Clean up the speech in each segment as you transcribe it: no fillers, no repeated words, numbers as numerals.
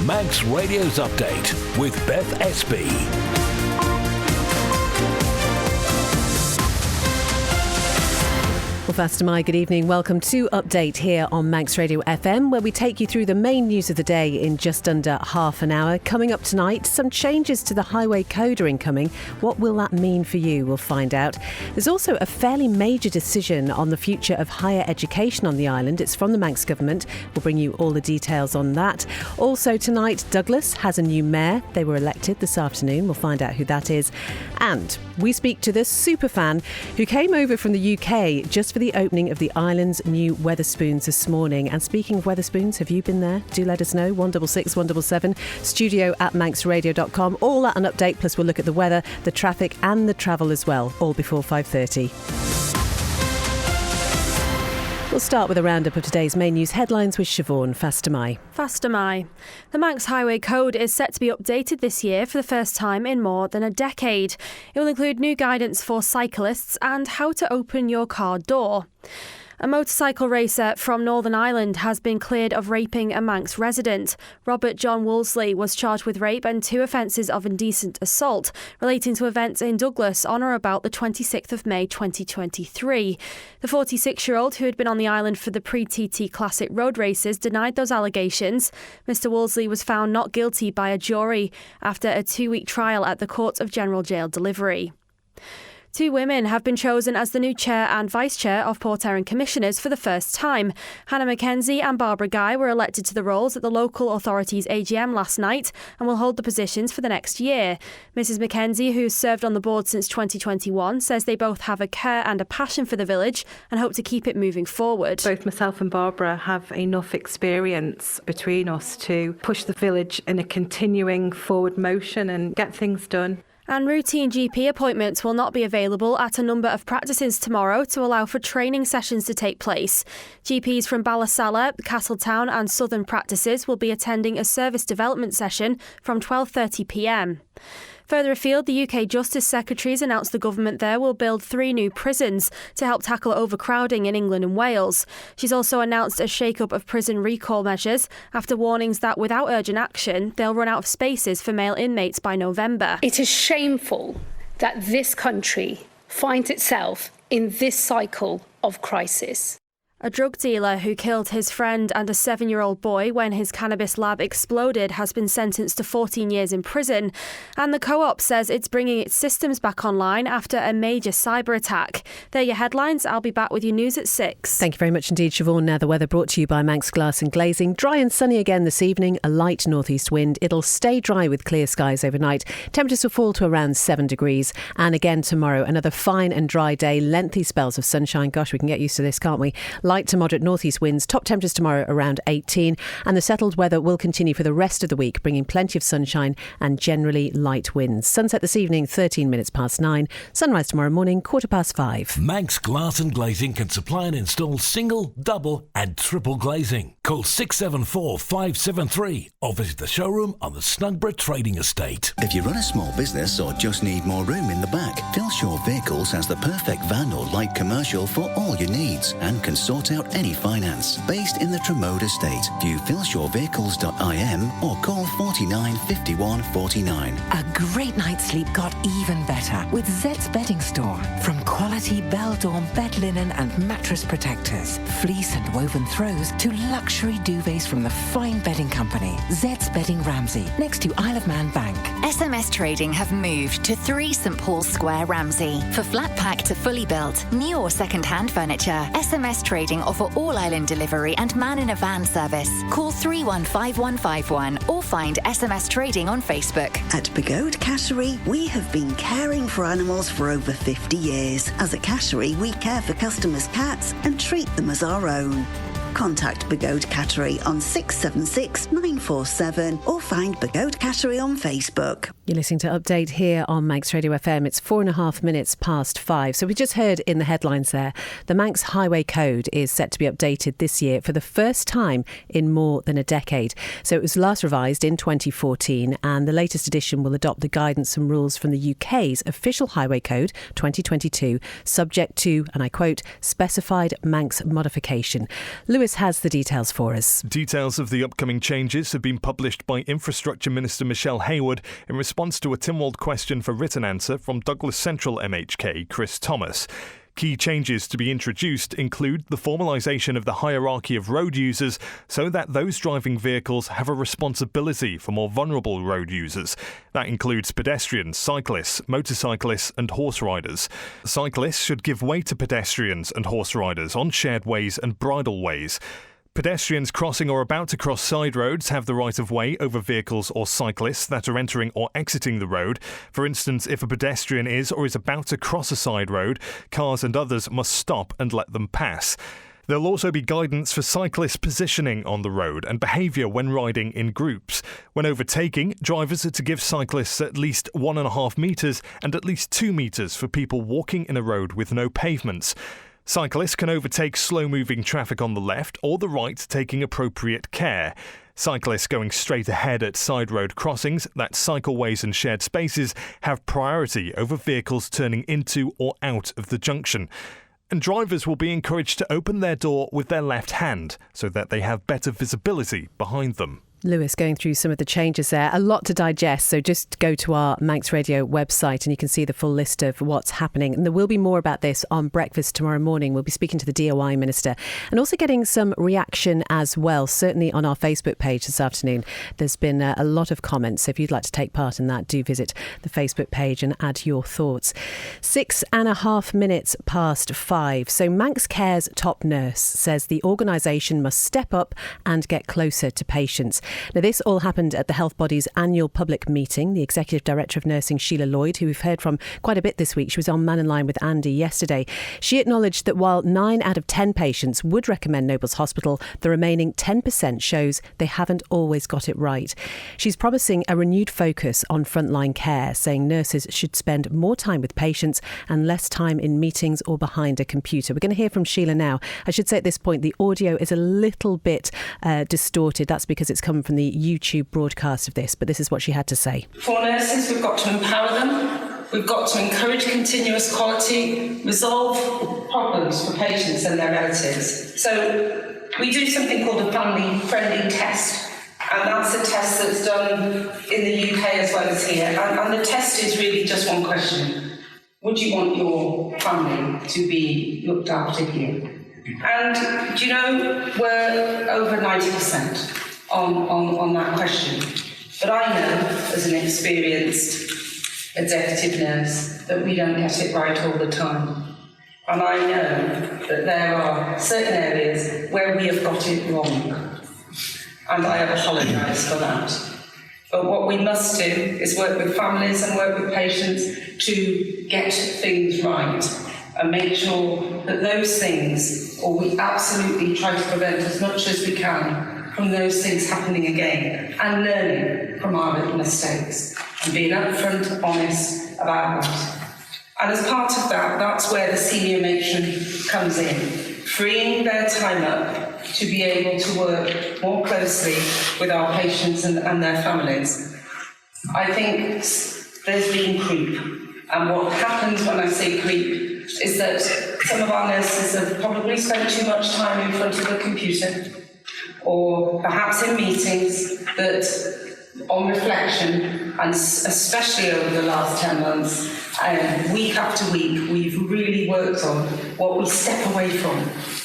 Manx Radio's Update with Beth Espy. Well, Fastamai, good evening. Welcome to Update here on Manx Radio FM, where we take you through the main news of the day in just under half an hour. Coming up tonight, some changes to the Highway Code are incoming. What will that mean for you? We'll find out. There's also a fairly major decision on the future of higher education on the island. It's from the Manx government. We'll bring you all the details on that. Also tonight, Douglas has a new mayor. They were elected this afternoon. We'll find out who that is. And we speak to the superfan who came over from the UK just for the opening of the island's new Wetherspoons this morning. And speaking of Wetherspoons, have you been there? Do let us know. 166 177 studio@manxradio.com. All that an update, plus we'll look at the weather, the traffic and the travel as well, all before 5:30. We'll start with a roundup of today's main news headlines with Siobhan Fastamai. Fastamai. The Manx Highway Code is set to be updated this year for the first time in more than a decade. It will include new guidance for cyclists and how to open your car door. A motorcycle racer from Northern Ireland has been cleared of raping a Manx resident. Robert John Wolseley was charged with rape and 2 offences of indecent assault relating to events in Douglas on or about the 26th of May 2023. The 46-year-old, who had been on the island for the pre-TT Classic road races, denied those allegations. Mr Wolseley was found not guilty by a jury after a 2-week trial at the Court of General Jail Delivery. 2 women have been chosen as the new chair and vice chair of Port Erin Commissioners for the first time. Hannah Mackenzie and Barbara Guy were elected to the roles at the local authority's AGM last night and will hold the positions for the next year. Mrs Mackenzie, who's served on the board since 2021, says they both have a care and a passion for the village and hope to keep it moving forward. Both myself and Barbara have enough experience between us to push the village in a continuing forward motion and get things done. And routine GP appointments will not be available at a number of practices tomorrow to allow for training sessions to take place. GPs from Ballasalla, Castletown and Southern practices will be attending a service development session from 12:30pm. Further afield, the UK Justice Secretary's announced the government there will build 3 new prisons to help tackle overcrowding in England and Wales. She's also announced a shake-up of prison recall measures after warnings that without urgent action, they'll run out of spaces for male inmates by November. It is shameful that this country finds itself in this cycle of crisis. A drug dealer who killed his friend and a 7-year-old boy when his cannabis lab exploded has been sentenced to 14 years in prison. And the Co-op says it's bringing its systems back online after a major cyber attack. They're your headlines. I'll be back with your news at 6. Thank you very much indeed, Siobhan. Now the weather brought to you by Manx Glass and Glazing. Dry and sunny again this evening. A light northeast wind. It'll stay dry with clear skies overnight. Temperatures will fall to around 7 degrees. And again tomorrow, another fine and dry day. Lengthy spells of sunshine. Gosh, we can get used to this, can't we? Light to moderate northeast winds. Top temperatures tomorrow around 18. And the settled weather will continue for the rest of the week, bringing plenty of sunshine and generally light winds. Sunset this evening, 13 minutes past 9. Sunrise tomorrow morning, 5:15. Manx Glass and Glazing can supply and install single, double and triple glazing. Call 674 573 or visit the showroom on the Snugborough Trading Estate. If you run a small business or just need more room in the back, Philshaw Vehicles has the perfect van or light commercial for all your needs and can sort out any finance. Based in the Tremode Estate, view philshawvehicles.im or call 49 51 49. A great night's sleep got even better with Zed's Bedding Store. From quality Beldorm bed linen and mattress protectors, fleece and woven throws to luxury duvets from the fine bedding company Zed's Bedding Ramsey, next to Isle of Man Bank. SMS Trading have moved to 3 St Paul's Square, Ramsey. For flat pack to fully built, new or second-hand furniture, SMS Trading offer all-island delivery and man-in-a-van service. Call 315151 or find SMS Trading on Facebook. At Begode Cattery, we have been caring for animals for over 50 years. As a cattery, we care for customers' cats and treat them as our own. Contact Begode Cattery on 676 947 or find Begode Cattery on Facebook. You're listening to Update here on Manx Radio FM. It's 4.5 minutes past 5. So we just heard in the headlines there, the Manx Highway Code is set to be updated this year for the first time in more than a decade. So it was last revised in 2014, and the latest edition will adopt the guidance and rules from the UK's official Highway Code 2022, subject to, and I quote, specified Manx modification. Lewis has the details for us. Details of the upcoming changes have been published by Infrastructure Minister Michelle Haywood in response to a Tynwald question for written answer from Douglas Central MHK Chris Thomas. Key changes to be introduced include the formalisation of the hierarchy of road users so that those driving vehicles have a responsibility for more vulnerable road users. That includes pedestrians, cyclists, motorcyclists and horse riders. Cyclists should give way to pedestrians and horse riders on shared ways and bridle ways. Pedestrians crossing or about to cross side roads have the right of way over vehicles or cyclists that are entering or exiting the road. For instance, if a pedestrian is or is about to cross a side road, cars and others must stop and let them pass. There'll also be guidance for cyclist positioning on the road and behaviour when riding in groups. When overtaking, drivers are to give cyclists at least 1.5 metres and at least 2 metres for people walking in a road with no pavements. Cyclists can overtake slow-moving traffic on the left or the right, taking appropriate care. Cyclists going straight ahead at side road crossings, that's cycleways and shared spaces, have priority over vehicles turning into or out of the junction. And drivers will be encouraged to open their door with their left hand so that they have better visibility behind them. Lewis going through some of the changes there. A lot to digest, so just go to our Manx Radio website and you can see the full list of what's happening. And there will be more about this on Breakfast tomorrow morning. We'll be speaking to the DOI Minister and also getting some reaction as well, certainly on our Facebook page this afternoon. There's been a lot of comments, so if you'd like to take part in that, do visit the Facebook page and add your thoughts. 6.5 minutes past 5. So Manx Care's top nurse says the organisation must step up and get closer to patients. Now, this all happened at the health body's annual public meeting. The Executive Director of Nursing, Sheila Lloyd, who we've heard from quite a bit this week, she was on Man in Line with Andy yesterday. She acknowledged that while 9 out of 10 patients would recommend Nobles Hospital, the remaining 10% shows they haven't always got it right. She's promising a renewed focus on frontline care, saying nurses should spend more time with patients and less time in meetings or behind a computer. We're going to hear from Sheila now. I should say at this point, the audio is a little bit distorted. That's because it's come from the YouTube broadcast of this, but this is what she had to say. For nurses, we've got to empower them, we've got to encourage continuous quality, resolve problems for patients and their relatives. So we do something called a family-friendly test, and that's a test that's done in the UK as well as here, and the test is really just one question. Would you want your family to be looked after here? And, do you know, we're over 90%. On that question. But I know, as an experienced executive nurse, that we don't get it right all the time. And I know that there are certain areas where we have got it wrong. And I apologise for that. But what we must do is work with families and work with patients to get things right and make sure that those things, or we absolutely try to prevent as much as we can from those things happening again, and learning from our little mistakes and being upfront, honest about that. And as part of that, that's where the senior matron comes in, freeing their time up to be able to work more closely with our patients and their families. I think there's been creep, and what happens when I say creep is that some of our nurses have probably spent too much time in front of the computer, or perhaps in meetings that, on reflection, and especially over the last 10 months, week after week, we've really worked on what we step away from,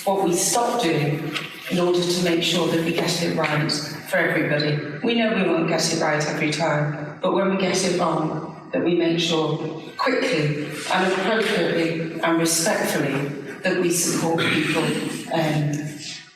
what we stop doing, in order to make sure that we get it right for everybody. We know we won't get it right every time, but when we get it wrong, that we make sure quickly and appropriately and respectfully that we support people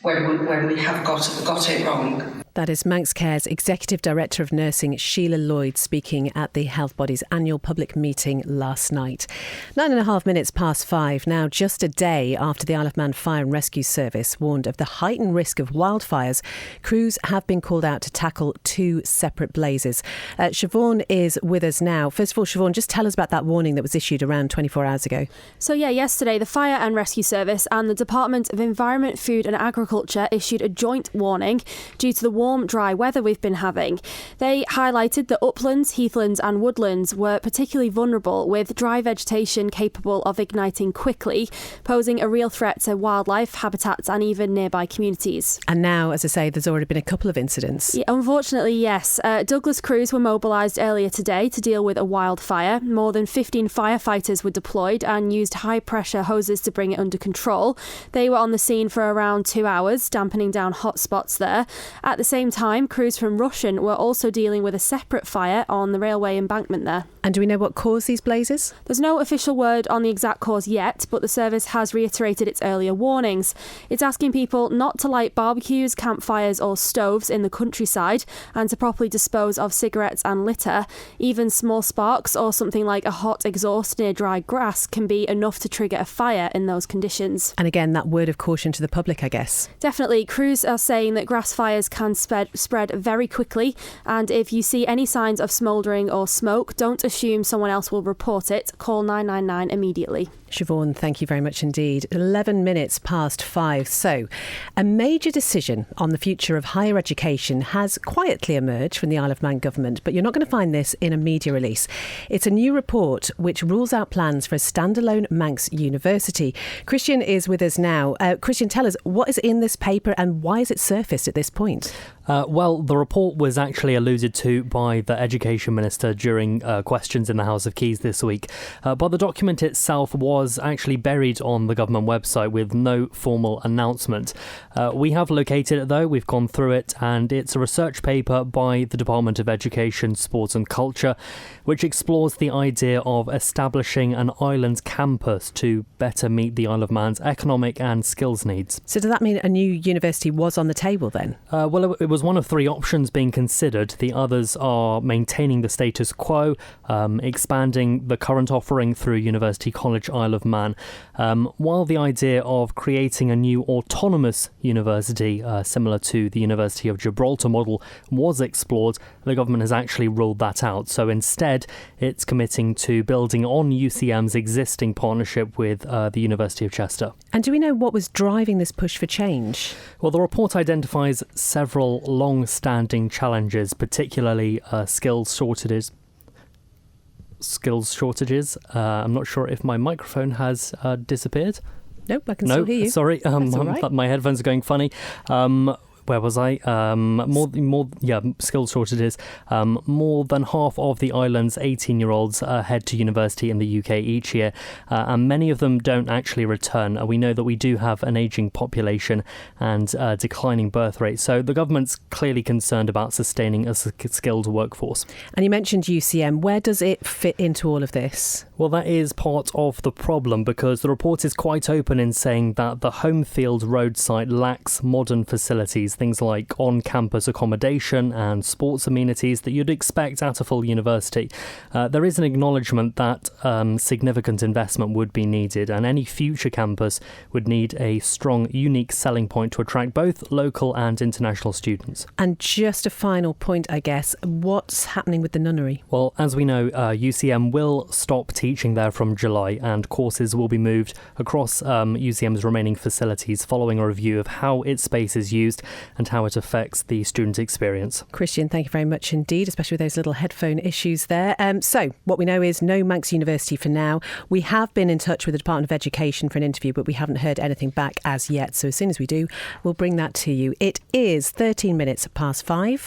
when we have got it wrong. That is Manx Care's Executive Director of Nursing, Sheila Lloyd, speaking at the Health Body's annual public meeting last night. 9.5 minutes past 5 now, just a day after the Isle of Man Fire and Rescue Service warned of the heightened risk of wildfires. Crews have been called out to tackle 2 separate blazes. Siobhan is with us now. First of all, Siobhan, just tell us about that warning that was issued around 24 hours ago. So yesterday the Fire and Rescue Service and the Department of Environment, Food and Agriculture issued a joint warning due to the warm, dry weather we've been having. They highlighted that uplands, heathlands and woodlands were particularly vulnerable, with dry vegetation capable of igniting quickly, posing a real threat to wildlife, habitats and even nearby communities. And now, as I say, there's already been a couple of incidents. Yeah, unfortunately, yes. Douglas crews were mobilised earlier today to deal with a wildfire. More than 15 firefighters were deployed and used high-pressure hoses to bring it under control. They were on the scene for around 2 hours, dampening down hot spots there. At the same time, crews from Rushen were also dealing with a separate fire on the railway embankment there. And do we know what caused these blazes? There's no official word on the exact cause yet, but the service has reiterated its earlier warnings. It's asking people not to light barbecues, campfires or stoves in the countryside, and to properly dispose of cigarettes and litter. Even small sparks or something like a hot exhaust near dry grass can be enough to trigger a fire in those conditions. And again, that word of caution to the public, I guess. Definitely. Crews are saying that grass fires can spread very quickly, and if you see any signs of smouldering or smoke, don't assume someone else will report it. Call 999 immediately. Siobhan, thank you very much indeed. 11 minutes past 5. So, a major decision on the future of higher education has quietly emerged from the Isle of Man government, but you're not going to find this in a media release. It's a new report which rules out plans for a standalone Manx university. Christian is with us now. Christian, tell us, what is in this paper and why is it surfaced at this point? Well, the report was actually alluded to by the Education Minister during questions in the House of Keys this week. But the document itself was actually buried on the government website with no formal announcement. We have located it though, we've gone through it, and it's a research paper by the Department of Education, Sports and Culture, which explores the idea of establishing an island campus to better meet the Isle of Man's economic and skills needs. So does that mean a new university was on the table then? Well, it was one of 3 options being considered. The others are maintaining the status quo, expanding the current offering through University College Isle of Man, while the idea of creating a new autonomous university, similar to the University of Gibraltar model, was explored. The government has actually ruled that out. So instead, it's committing to building on UCM's existing partnership with the University of Chester. And do we know what was driving this push for change? Well, the report identifies several long-standing challenges, particularly skills shortages. I'm not sure if my microphone has disappeared. Nope, I can still hear you. Sorry, That's all right. My headphones are going funny. Where was I? Skills shortages. More than half of the island's 18-year-olds head to university in the UK each year, and many of them don't actually return. We know that we do have an ageing population and declining birth rate, so the government's clearly concerned about sustaining a skilled workforce. And you mentioned UCM. Where does it fit into all of this? Well, that is part of the problem, because the report is quite open in saying that the Homefield road site lacks modern facilities, things like on-campus accommodation and sports amenities that you'd expect at a full university. There is an acknowledgement that significant investment would be needed, and any future campus would need a strong, unique selling point to attract both local and international students. And just a final point, I guess, what's happening with the nunnery? Well, as we know, UCM will stop teaching there from July, and courses will be moved across UCM's remaining facilities following a review of how its space is used and how it affects the student experience. Christian, thank you very much indeed, especially with those little headphone issues there. So what we know is no Manx University for now. We have been in touch with the Department of Education for an interview, but we haven't heard anything back as yet. So as soon as we do, we'll bring that to you. It is 13 minutes past 5.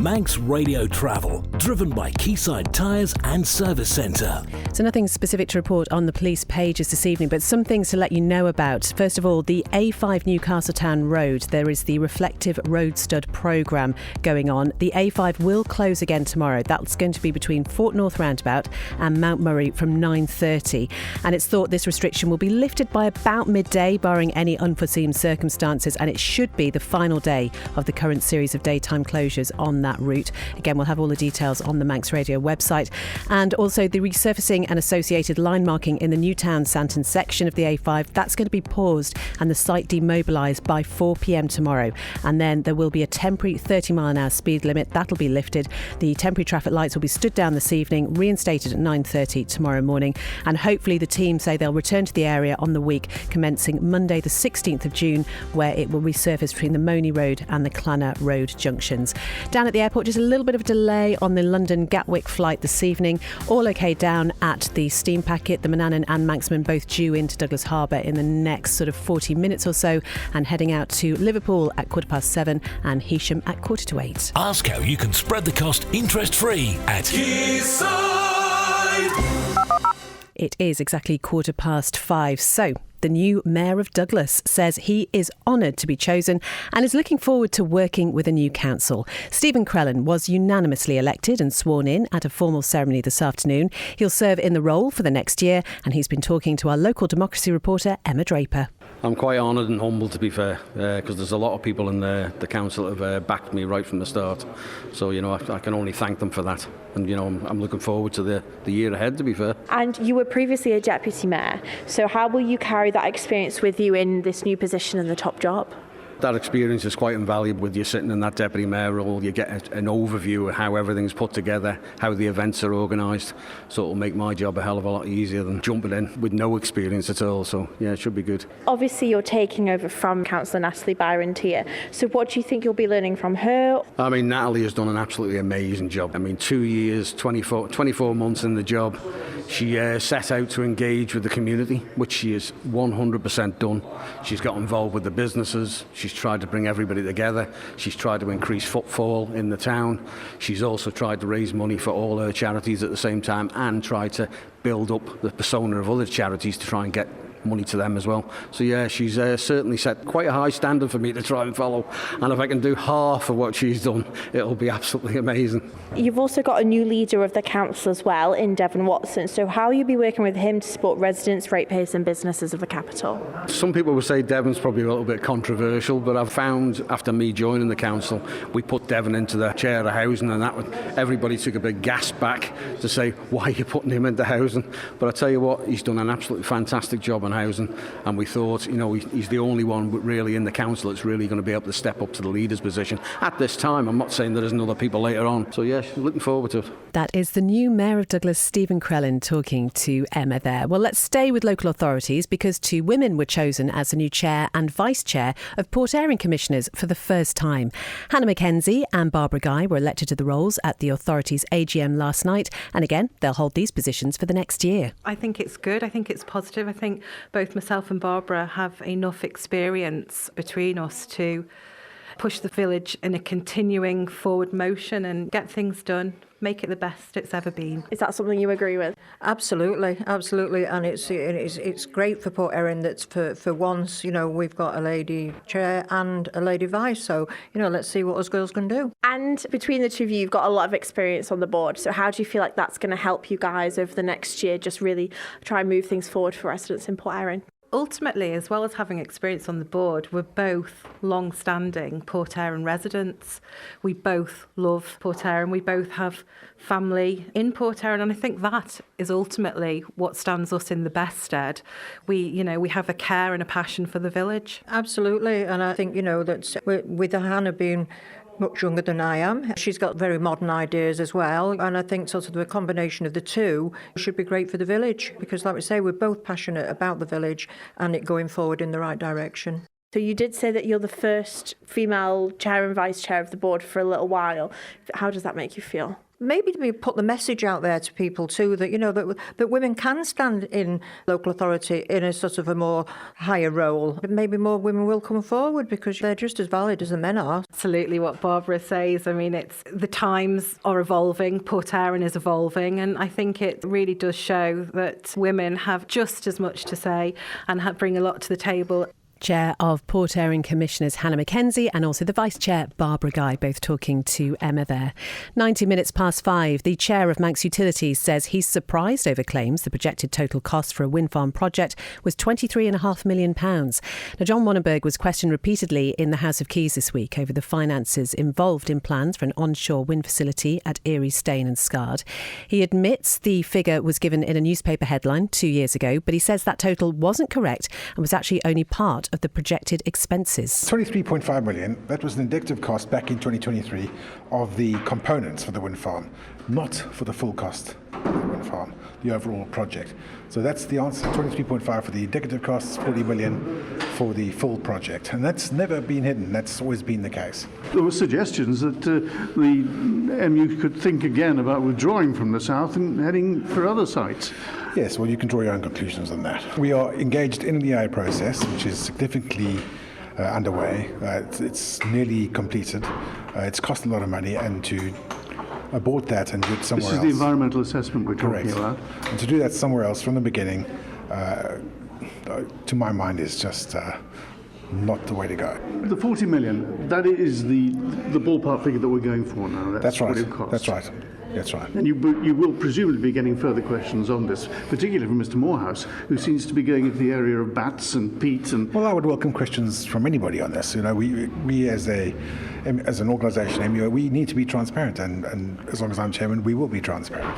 Manx Radio Travel, driven by Quayside Tyres and Service Centre. So nothing specific to report on the police pages this evening, but some things to let you know about. First of all, the A5 Newcastle Town Road. There is the Reflective Road Stud programme going on. The A5 will close again tomorrow. That's going to be between Fort North Roundabout and Mount Murray from 9:30. And it's thought this restriction will be lifted by about midday, barring any unforeseen circumstances, and it should be the final day of the current series of daytime closures on that route. Again, we'll have all the details on the Manx Radio website. And also the resurfacing and associated line marking in the Newtown Santon section of the A5, that's going to be paused and the site demobilised by 4 p.m. tomorrow. And then there will be a temporary 30 mile an hour speed limit. That'll be lifted. The temporary traffic lights will be stood down this evening, reinstated at 9:30 tomorrow morning. And hopefully the team say they'll return to the area on the week commencing Monday the 16th of June, where it will resurface between the Money Road and the Clanna Road junctions. Down at the airport, just a little bit of a delay on the London Gatwick flight this evening. All okay down at the steam packet. The Manannan and Manxman both due into Douglas Harbour in the next sort of 40 minutes or so, and heading out to Liverpool at 7:15 and Heysham at 7:45. Ask how you can spread the cost interest-free at Quayside. It is exactly 5:15. So, the new Mayor of Douglas says he is honoured to be chosen and is looking forward to working with a new council. Stephen Crellin was unanimously elected and sworn in at a formal ceremony this afternoon. He'll serve in the role for the next year, and he's been talking to our local democracy reporter, Emma Draper. I'm quite honoured and humbled, to be fair, because there's a lot of people in the council that have backed me right from the start. So, I can only thank them for that. And, I'm looking forward to the year ahead, to be fair. And you were previously a deputy mayor, so how will you carry that experience with you in this new position in the top job? That experience is quite invaluable with you sitting in that deputy mayor role. You get an overview of how everything's put together, how the events are organised. So it'll make my job a hell of a lot easier than jumping in with no experience at all. So yeah, it should be good. Obviously you're taking over from Councillor Natalie Byron-Tier. So what do you think you'll be learning from her? I mean, Natalie has done an absolutely amazing job. I mean, 2 years, 24 months in the job. She set out to engage with the community, which she has 100% done. She's got involved with the businesses. She's tried to bring everybody together. She's tried to increase footfall in the town. She's also tried to raise money for all her charities at the same time and tried to build up the persona of other charities to try and get money to them as well. So yeah, she's certainly set quite a high standard for me to try and follow, and if I can do half of what she's done, it'll be absolutely amazing. You've also got a new leader of the council as well in Devon Watson, so how will you be working with him to support residents, ratepayers and businesses of the capital? Some people would say Devon's probably a little bit controversial, but I've found after me joining the council, we put Devon into the chair of housing, and everybody took a big gasp back to say, why are you putting him into housing? But I tell you what, he's done an absolutely fantastic job on housing, and we thought, he's the only one really in the council that's really going to be able to step up to the leader's position at this time. I'm not saying there isn't other people later on. So yeah, looking forward to it. That is the new Mayor of Douglas, Stephen Crellin, talking to Emma there. Well, let's stay with local authorities, because 2 women were chosen as the new chair and vice chair of Port Erin Commissioners for the first time. Hannah Mackenzie and Barbara Guy were elected to the roles at the authority's AGM last night, and again they'll hold these positions for the next year. I think it's good. I think it's positive. I think both myself and Barbara have enough experience between us to push the village in a continuing forward motion and get things done, make it the best it's ever been. Is that something you agree with? Absolutely, and it's great for Port Erin that for once, we've got a lady chair and a lady vice, so, let's see what us girls can do. And between the two of you, you've got a lot of experience on the board, so how do you feel like that's going to help you guys over the next year, just really try and move things forward for residents in Port Erin? Ultimately, as well as having experience on the board, we're both long-standing Port Erin residents. We both love Port Erin. We both have family in Port Erin, and I think that is ultimately what stands us in the best stead. We have a care and a passion for the village. Absolutely, and I think, that with Hannah being much younger than I am. She's got very modern ideas as well, and I think sort of the combination of the two should be great for the village, because like we say, we're both passionate about the village and it going forward in the right direction. So you did say that you're the first female chair and vice chair of the board for a little while. How does that make you feel? maybe we put the message out there to people too that, that women can stand in local authority in a sort of a more higher role. Maybe more women will come forward because they're just as valid as the men are. Absolutely what Barbara says. I mean, it's the times are evolving, Port Erin is evolving, and I think it really does show that women have just as much to say and bring a lot to the table. Chair of Port Erin Commissioners Hannah Mackenzie and also the Vice Chair Barbara Guy, both talking to Emma there. 90 minutes past 5, the Chair of Manx Utilities says he's surprised over claims the projected total cost for a wind farm project was £23.5 million. Now, John Wannenberg was questioned repeatedly in the House of Keys this week over the finances involved in plans for an onshore wind facility at Erie, Staine and Scard. He admits the figure was given in a newspaper headline 2 years ago, but he says that total wasn't correct and was actually only part of the projected expenses. 23.5 million, that was an indicative cost back in 2023 of the components for the wind farm, not for the full cost of the wind farm, the overall project. So that's the answer, 23.5 for the indicative costs, 40 million for the full project. And that's never been hidden, that's always been the case. There were suggestions that the MU could think again about withdrawing from the south and heading for other sites. Yes, well, you can draw your own conclusions on that. We are engaged in the EIA process, which is significantly underway. It's nearly completed. It's cost a lot of money, and to abort that and do it somewhere else. This is the environmental assessment we're talking about. And to do that somewhere else from the beginning, to my mind, is just not the way to go. The 40 million, that is the ballpark figure that we're going for now. That's right. What it costs. That's right. That's right. And you will presumably be getting further questions on this, particularly from Mr. Morehouse, who seems to be going into the area of bats and peat and... Well, I would welcome questions from anybody on this. We as an organisation, MUA, we need to be transparent, and as long as I'm chairman, we will be transparent.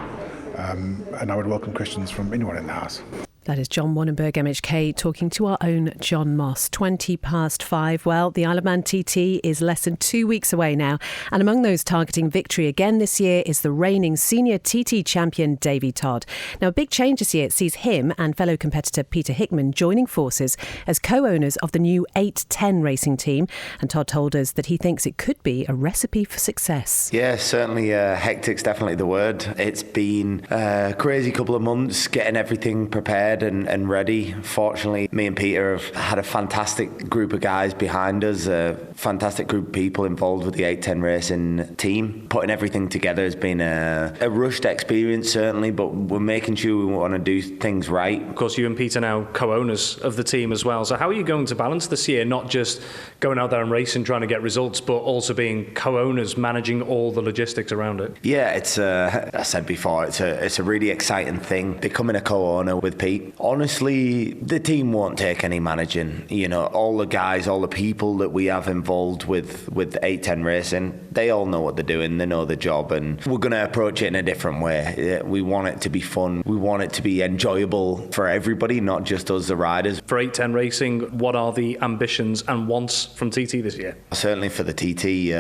And I would welcome questions from anyone in the House. That is John Wannenberg, MHK, talking to our own John Moss. 20 past 5. Well, the Isle of Man TT is less than 2 weeks away now. And among those targeting victory again this year is the reigning senior TT champion, Davy Todd. Now, a big change this year sees him and fellow competitor Peter Hickman joining forces as co-owners of the new 810 racing team. And Todd told us that he thinks it could be a recipe for success. Yeah, certainly hectic's definitely the word. It's been a crazy couple of months getting everything prepared and ready. Fortunately, me and Peter have had a fantastic group of guys behind us, a fantastic group of people involved with the 810 racing team. Putting everything together has been a rushed experience, certainly, but we're making sure we want to do things right. Of course, you and Peter now co-owners of the team as well. So how are you going to balance this year, not just going out there and racing, trying to get results, but also being co-owners, managing all the logistics around it? Yeah, it's I said before, it's a really exciting thing, becoming a co-owner with Pete. Honestly, the team won't take any managing. All the guys, all the people that we have involved with 810 racing, they all know what they're doing, they know the job, and we're going to approach it in a different way. We want it to be fun, we want it to be enjoyable for everybody, not just us, the riders. For 810 racing, what are the ambitions and wants from TT this year? Certainly for the TT,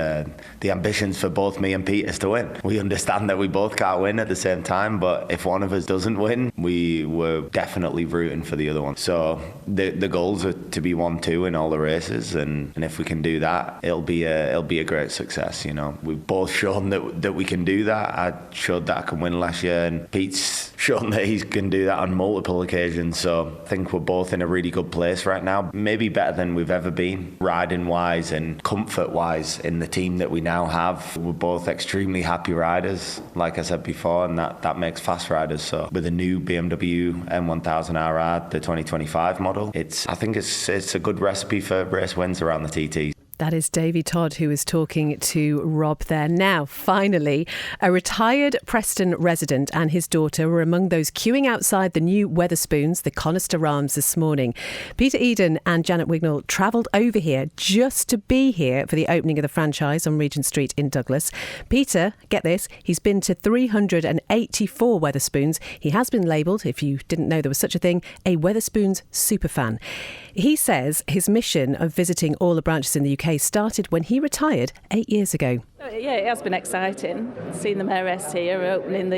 the ambitions for both me and Pete is to win. We understand that we both can't win at the same time, but if one of us doesn't win, we were definitely rooting for the other one. So the goals are to be 1-2 in all the races, and if we can do that, it'll be a great success. We've both shown that we can do that. I showed that I can win last year, and Pete's shown that he can do that on multiple occasions. So I think we're both in a really good place right now, maybe better than we've ever been, riding wise and comfort wise in the team that we now have. We're both extremely happy riders, like I said before, and that makes fast riders. So with a new BMW M1000RR, the 2025 model, I think it's a good recipe for race wins around the TT. That is Davy Todd, who is talking to Rob there. Now, finally, a retired Preston resident and his daughter were among those queuing outside the new Wetherspoons, the Conister Arms, this morning. Peter Eden and Janet Wignall travelled over here just to be here for the opening of the franchise on Regent Street in Douglas. Peter, get this, he's been to 384 Wetherspoons. He has been labelled, if you didn't know there was such a thing, a Wetherspoons superfan. He says his mission of visiting all the branches in the UK started when he retired 8 years ago. it has been exciting. Seeing the mayoress here opening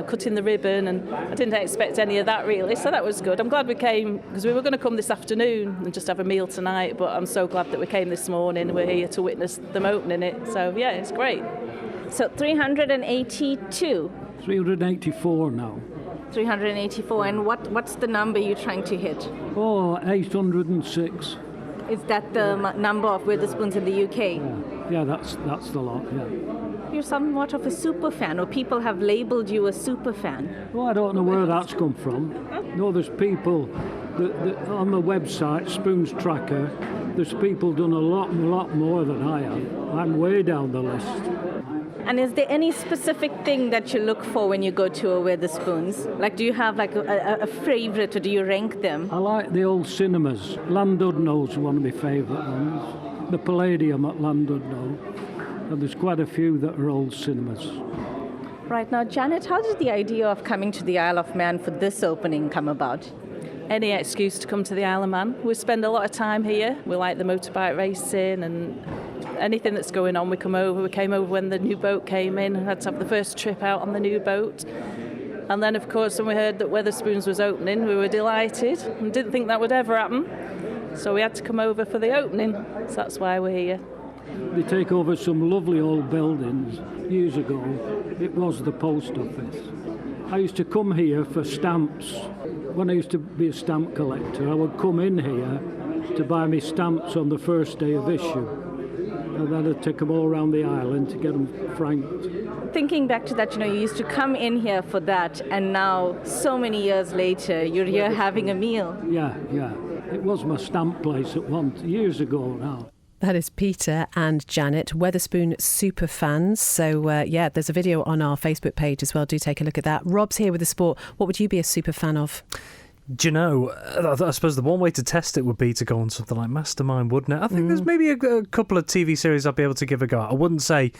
cutting the ribbon, and I didn't expect any of that really, so that was good. I'm glad we came because we were going to come this afternoon and just have a meal tonight, but I'm so glad that we came this morning. We're here to witness them opening it, so yeah, it's great. So 382. 384 now. 384, and what's the number you're trying to hit? 806. Is that the number of Witherspoons in the UK? Yeah, that's the lot, yeah. You're somewhat of a super fan, or people have labelled you a super fan. Well, I don't know where that's come from. No, there's people that on the website, Spoons Tracker, there's people done a lot more than I have. I'm way down the list. And is there any specific thing that you look for when you go to a Witherspoons? Like, do you have like a favourite, or do you rank them? I like the old cinemas. Llandudno's one of my favourite ones. The Palladium at Llandudno. And there's quite a few that are old cinemas. Right now, Janet, how did the idea of coming to the Isle of Man for this opening come about? Any excuse to come to the Isle of Man. We spend a lot of time here. We like the motorbike racing and anything that's going on. We come over. We came over when the new boat came in. I had to have the first trip out on the new boat. And then, of course, when we heard that Wetherspoons was opening, we were delighted and didn't think that would ever happen. So we had to come over for the opening. So that's why we're here. They take over some lovely old buildings. Years ago, it was the post office. I used to come here for stamps. When I used to be a stamp collector, I would come in here to buy me stamps on the first day of issue. And then I'd take them all around the island to get them franked. Thinking back to that, you used to come in here for that, and now, so many years later, you're here having a meal. Yeah. It was my stamp place years ago now. That is Peter and Janet, Wetherspoon super fans. So, there's a video on our Facebook page as well. Do take a look at that. Rob's here with the sport. What would you be a super fan of? Do you know, I suppose the one way to test it would be to go on something like Mastermind, wouldn't it? I think there's maybe a couple of TV series I'd be able to give a go at. I wouldn't say,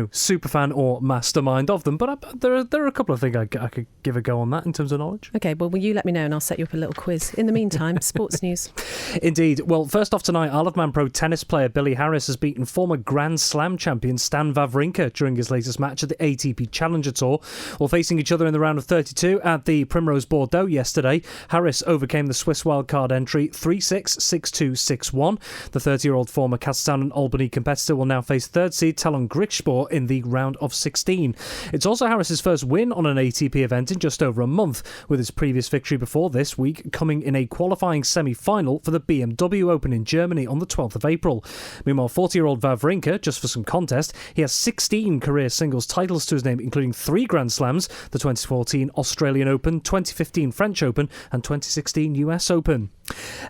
super fan or mastermind of them, but there are a couple of things I could give a go on that in terms of knowledge. OK, well, will you let me know and I'll set you up a little quiz. In the meantime, sports news. Indeed. Well, first off tonight, Isle of Man pro tennis player Billy Harris has beaten former Grand Slam champion Stan Wawrinka during his latest match at the ATP Challenger Tour. While facing each other in the round of 32 at the Primrose Bordeaux yesterday, Harris overcame the Swiss wildcard entry 3-6, 6-2, 6-1. The 30-year-old former Kazakhstan and Albany competitor will now face third seed Talon Grishspor in the round of 16. It's also Harris's first win on an ATP event in just over a month, with his previous victory before this week coming in a qualifying semi-final for the BMW Open in Germany on the 12th of April. Meanwhile, 40-year-old Wawrinka, just for some context, he has 16 career singles titles to his name, including 3 Grand Slams, the 2014 Australian Open, 2015 French Open and 2016 US Open.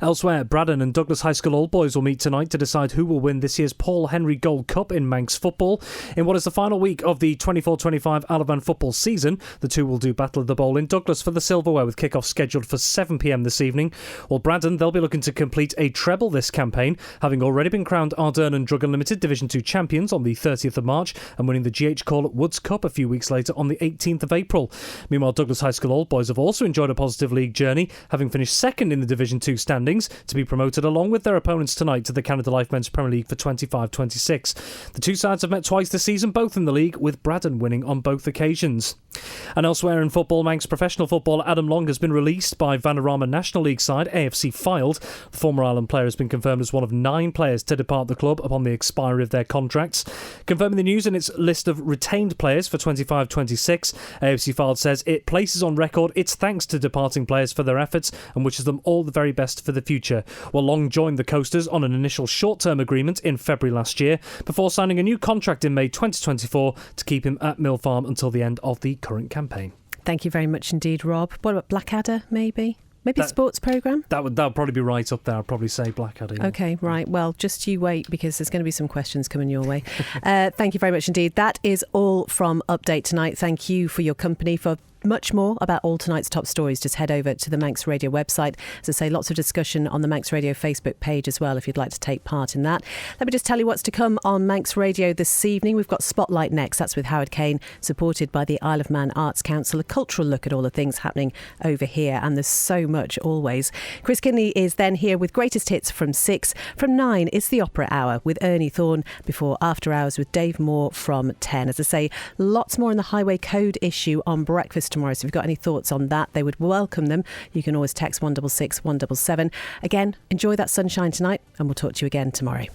Elsewhere, Braddon and Douglas High School Old Boys will meet tonight to decide who will win this year's Paul Henry Gold Cup in Manx football. In what is the final week of the 24-25 Isle of Man football season, the two will do Battle of the Bowl in Douglas for the silverware, with kick-off scheduled for 7 p.m. this evening. While Braddon, they'll be looking to complete a treble this campaign, having already been crowned Ardern and Drug Unlimited Division 2 champions on the 30th of March and winning the GH Call at Woods Cup a few weeks later on the 18th of April. Meanwhile, Douglas High School Old Boys have also enjoyed a positive league journey, having finished second in the Division 2 standings, to be promoted along with their opponents tonight to the Canada Life Men's Premier League for 25-26. The two sides have met twice this season, both in the league, with Braddon winning on both occasions. And elsewhere in football, Manx professional footballer Adam Long has been released by Vanarama National League side AFC Fylde. The former Ireland player has been confirmed as one of 9 players to depart the club upon the expiry of their contracts. Confirming the news in its list of retained players for 25-26, AFC Fylde says it places on record its thanks to departing players for their efforts and wishes them all the very best for the future. Well, Long joined the Coasters on an initial short-term agreement in February last year before signing a new contract in May 2024 to keep him at Mill Farm until the end of the current campaign. Thank you very much indeed, Rob. What about Blackadder, maybe? Maybe a sports programme? That would probably be right up there. I'd probably say Blackadder. Yeah. OK, right. Well, just you wait, because there's going to be some questions coming your way. Thank you very much indeed. That is all from Update tonight. Thank you for your company, for much more about all tonight's top stories, just head over to the Manx Radio website. As I say, lots of discussion on the Manx Radio Facebook page as well if you'd like to take part in that. Let me just tell you what's to come on Manx Radio this evening. We've got Spotlight next. That's with Howard Kane, supported by the Isle of Man Arts Council. A cultural look at all the things happening over here, and there's so much always. Chris Kinley is then here with greatest hits from 6. From 9, it's the Opera Hour with Ernie Thorne, before After Hours with Dave Moore from 10. As I say, lots more on the Highway Code issue on breakfast tomorrow. So if you've got any thoughts on that, they would welcome them. You can always text 166 177. Again, enjoy that sunshine tonight, and we'll talk to you again tomorrow.